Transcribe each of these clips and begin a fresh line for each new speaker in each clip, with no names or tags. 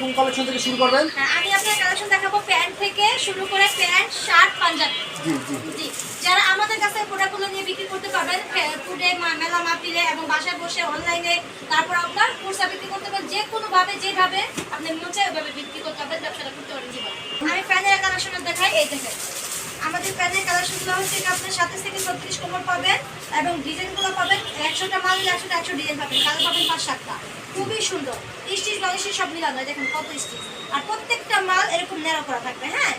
কোন কালেকশন থেকে শুরু করবেন?
আমি আপনাদের কালেকশন দেখাবো প্যান্ট থেকে শুরু করে প্যান্ট, শার্ট, পাঞ্জাবি। জি। যারা আমাদের কাছে প্রোডাক্টগুলো নিয়ে বিক্রি করতে পারবেন, ফুডে, মেলা মাহফিলে এবং বাসায় বসে অনলাইনে, তারপর আপনার খুচরা বিক্রি করতে পারবেন, যে কোনোভাবে যেভাবে আপনি মন চায় ওইভাবে বিক্রি করতে পারবেন, ব্যবসাটা করতে পারবেন। আমি প্যানের কালেকশনটা দেখাই, এই দেখেন আমাদের প্যানের কালেকশনগুলো হচ্ছে আপনার 27 থেকে 36 কোমর পাবেন এবং ডিজাইনগুলো পাবেন 100টা মাল নিলে 100 ডিজাইন পাবেন, কালার পাবেন 5-7টা, খুবই সুন্দর স্টিচ বালিশের সব মিলানো। দেখেন কত স্টিচ, আর প্রত্যেকটা মাল এরকম ন্যারো করা থাকবে। হ্যাঁ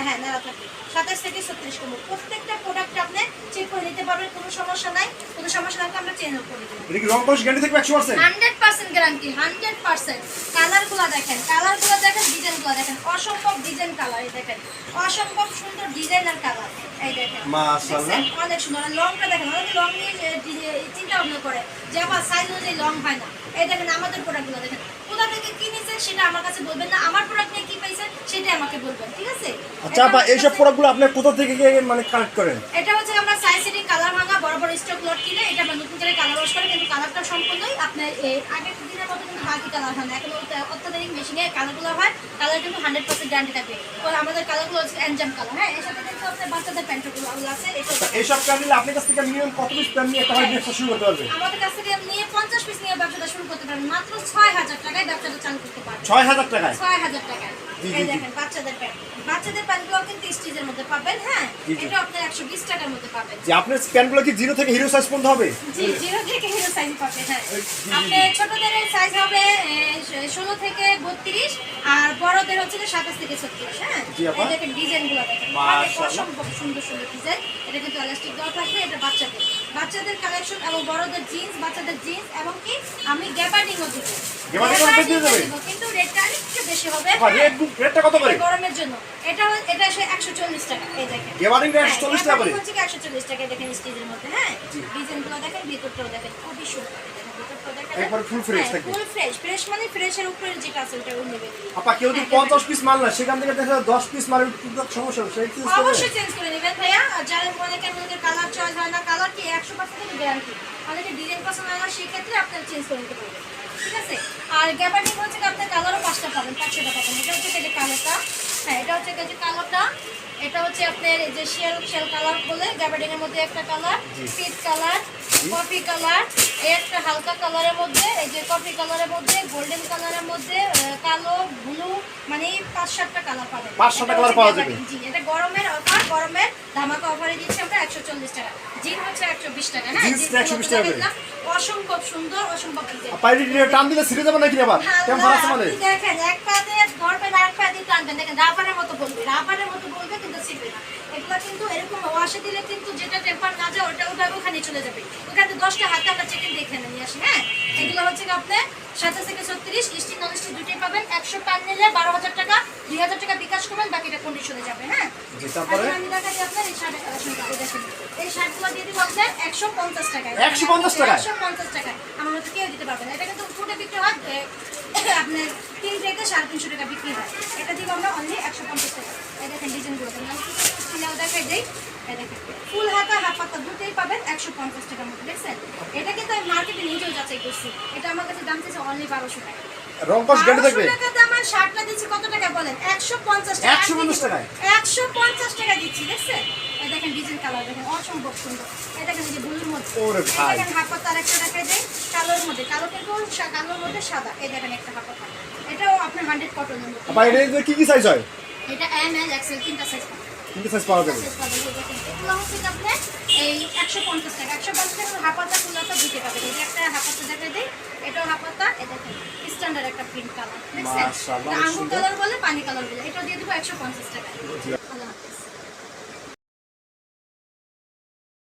হ্যাঁ ন্যারো থাকবে। 27 থেকে 36 কোমর প্রত্যেকটা প্রোডাক্ট আপনি চেক করে নিতে পারবেন, কোনো সমস্যা নাই। কোনো সমস্যা লাগলে আমরা চেঞ্জ করে দেব।
এটা কি রং কস গ্যারান্টি থাকবে 100%?
100% গ্যারান্টি, 100%। কালারগুলো দেখেন, ডিজাইনগুলো দেখেন, অসম্ভব ডিজাইন কালার। এই দেখেন অসম্ভব সুন্দর ডিজাইন আর কালার। এই দেখেন
মাশাআল্লাহ
অনেক সুন্দর। আর লংটা দেখেন, অনেকে লং নিয়ে চিন্তা ভাবনা করে যে আমার সাইজ অনুযায়ী লং হয় না। এই দেখেন আমাদের প্রোডাক্টগুলো দেখেন, কোথা থেকে কি নিছেন সেটা আমার কাছে বলবেন না, আমার প্রোডাক্ট নিয়ে কি পাইছেন সেটা আমাকে বলবেন, ঠিক আছে?
আচ্ছা আপা, এইসব প্রোডাক্টগুলো আপনি কোথা থেকে মানে কালেক্ট করেন?
এটা হচ্ছে আমরা সাইজ সেটিং কালার ভাঙা বড় বড় স্টক লট কিনে এটা আমরা নতুন করে কালার ওয়াশ করে, কিন্তু কালারটা সম্পূর্ণই আপনার আগের দিনের মতো কিন্তু বাকি কালার হয় না। এখন অত্যাধুনিক মেশিনে কালারগুলো হয়, কালার কিন্তু 100% গ্যারান্টি থাকবে। তো আমাদের কালারগুলো হচ্ছে এনজাম কালার। হ্যাঁ, এর সাথে কিন্তু আপনার বাচ্চাদের প্যান্টগুলো আছে।
এইসব প্যান্ট নিলে আপনার কাছ থেকে মিনিমাম কত পিস প্যান্ট নিয়ে একটা ব্যবসা শুরু করতে পারবে?
আমাদের কাছ থেকে নিয়ে 50 পিস নিয়ে ব্যবসাটা শুরু করতে পারবেন, মাত্র 6000 টাকায় ব্যবসাটা চালু করতে পারবেন।
6000 টাকায়?
6000 টাকায়। এই দেখেন বাচ্চাদের প্যান্টগুলো কিন্তু স্টিচের মধ্যে পাবেন। হ্যাঁ, এটা আপনার 120 টাকার মধ্যে পাবেন।
যে আপনার প্যান্টগুলো কি 0 থেকে হিরো সাইজ পর্যন্ত হবে?
জি, 0 থেকে হিরো সাইজ পাবেন। হ্যাঁ, আপনার ছোটদের সাইজ হবে 16 থেকে 32 আর বড়দের হচ্ছে 27 থেকে 36। হ্যাঁ, এই দেখেন ডিজাইনগুলো দেখেন, অসম্ভব সুন্দর সুন্দর ডিজাইন। এটা কিন্তু ইলাস্টিক দেওয়া থাকবে। এটা বাচ্চাদের কালেকশন এবং বড়দের জিন্স, বাচ্চাদের জিন্স, এবং কি আমি গ্যাবার্ডিংও দিব। কিন্তু রেটটা একটু বেশি হবে।
রেটটা কত করে?
গরমের জন্য এটা 140 টাকা। এই দেখেন
গ্যাবার্ডিংটা 140 টাকা করে
হচ্ছে 140 টাকা। দেখেন স্টিচের মধ্যে। হ্যাঁ, ডিজাইনগুলো দেখেন, ভিতরটাও দেখেন খুবই সুন্দর।
একবার ফুল ফ্রেশ থাকে।
ফুল ফ্রেশ মানে ফ্রেশের উপরে যেটা আছে ওটা নেবে।
আপা কেউ যদি 50 পিস মাল না সেখান থেকে দেখা 10 পিস মালের সমস্যা হবে, সেই চেঞ্জ করবে?
অবশ্যই চেঞ্জ করে নেবেন ভাইয়া। আর যারা অনেকের কালার চয়েস হয় না, কালার কি 100% গ্যারান্টি, অনেকে ডিজাইন পছন্দ হয় না, সেই ক্ষেত্রে আপনারা চেঞ্জ করে নিতে পারবেন, ঠিক আছে? আর গ্যাবার্ডিং হচ্ছে আপনার কালারও 5টা পাবেন, 5-6টা পাবেন। এটা হচ্ছে এই যে কালোটা। হ্যাঁ, এটা হচ্ছে এই যে কালোটা। এটা হচ্ছে আপনার এই যে শেল কালার বলে, গ্যাবার্ডিং এর মধ্যে একটা কালার, পিট কালার, কফি কালার, এই একটা হালকা কালারের মধ্যে, এই যে কফি কালারের মধ্যে, গোল্ডেন কালারের মধ্যে, কালো, ব্লু, মানে 5-7টা কালার পাবেন।
5-7টা কালার পাওয়া যাবে।
জি, এটা গরমের অফার, গরমের ধামাকা অফারে দিচ্ছি আমরা 140 টাকা। জিন হচ্ছে 120 টাকা। হ্যাঁ,
জিন্স 120 টাকা করে।
অসম্ভব সুন্দর, অসম্ভব ডিজাইন।
পাইরি টান দিলে ছিঁড়ে যাবে নাকি আবার? কেমন ভালো আছে মানে?
দেখেন এক পা দিয়ে ধরবেন আর এক পা দিয়ে টানবেন, দেখেন রাবারের মতো বলবে কিন্তু ছিঁড়বে না। এগুলো কিন্তু এরকম ওয়াশে দিলে কিন্তু যেটা টেম্পার না যায় ওটা ওখানে চলে যাবে। ওখানে 10টা হাতে আমরা চেকেন দেখে নিয়ে আসি। হ্যাঁ, এগুলো হচ্ছে আপনার 27 থেকে 36 স্টিচ নন স্টিচ দুটোই পাবেন। 100 প্যান নিলে 12,000 টাকা, 2,000 টাকা বিকাশ করবেন, বাকিটা কন্ডিশনে যাবে। হ্যাঁ,
তারপরে
আমি দেখাচ্ছি আপনার এই শার্টের কালেকশন করে দেখেন। এই শার্টগুলো দিয়ে দিব আপনার 150 টাকায়।
150 টাকায়?
150 টাকায় আমার মতো কেউ দিতে পারবে না। এটা কিন্তু ফুটে বিক্রি হয় আপনার 3 থেকে 350 টাকা বিক্রি হয়। এটা দিব আমরা অনলি 150 টাকা। এই দেখেন ডিজাইনগুলো দেখেন, আমি কিছু খুলেও দেখাই দেই। এই দেখেন ফুল হাতা হাফ পাতা দুটোই পাবেন 150 টাকার মতো। দেখছেন, এটা কিন্তু আমি মার্কেটে নিজেও যাচাই করছি। এটা আমার কাছে দাম চাইছে অনলি 1200 টাকা।
রং কস গ্যারান্টি থাকবে?
1200 টাকা দাম। আর শার্টটা দিচ্ছি কত টাকা বলেন? 150 টাকা।
150 টাকায়?
150 টাকা দিচ্ছি। দেখছেন, এই দেখেন ডিজাইন কালার দেখেন, অসম্ভব সুন্দর। এই দেখেন এই যে ব্লুর মধ্যে,
ওরে ভাই,
এই দেখেন হাফ পাতা আরেকটা দেখাই দেই কালোর মধ্যে, কালো কিন্তু কালোর মধ্যে সাদা। এই দেখেন একটা হাফ পাতা, এটাও আপনার 100 কটনের মধ্যে।
আপা এটা কি সাইজ হয়?
এটা এম এল এক্সেল তিনটা সাইজ পাবেন।
তিনটা সাইজ পাওয়া যাবে।
এগুলো হচ্ছে আপনার এই 150 টাকা। 150 টাকা হাফ পাতা ফুল হাতা দিতে পারবেন। এই যে একটা হাফ পাতা দেখাই দেই, এটাও হাফ পাতা। এই দেখেন স্ট্যান্ডার্ড একটা প্রিন্ট কালার। দেখছেন, আঙ্গুর কালার বলে, পানি কালার বলে। এটা দিয়ে দেবো 150 টাকা।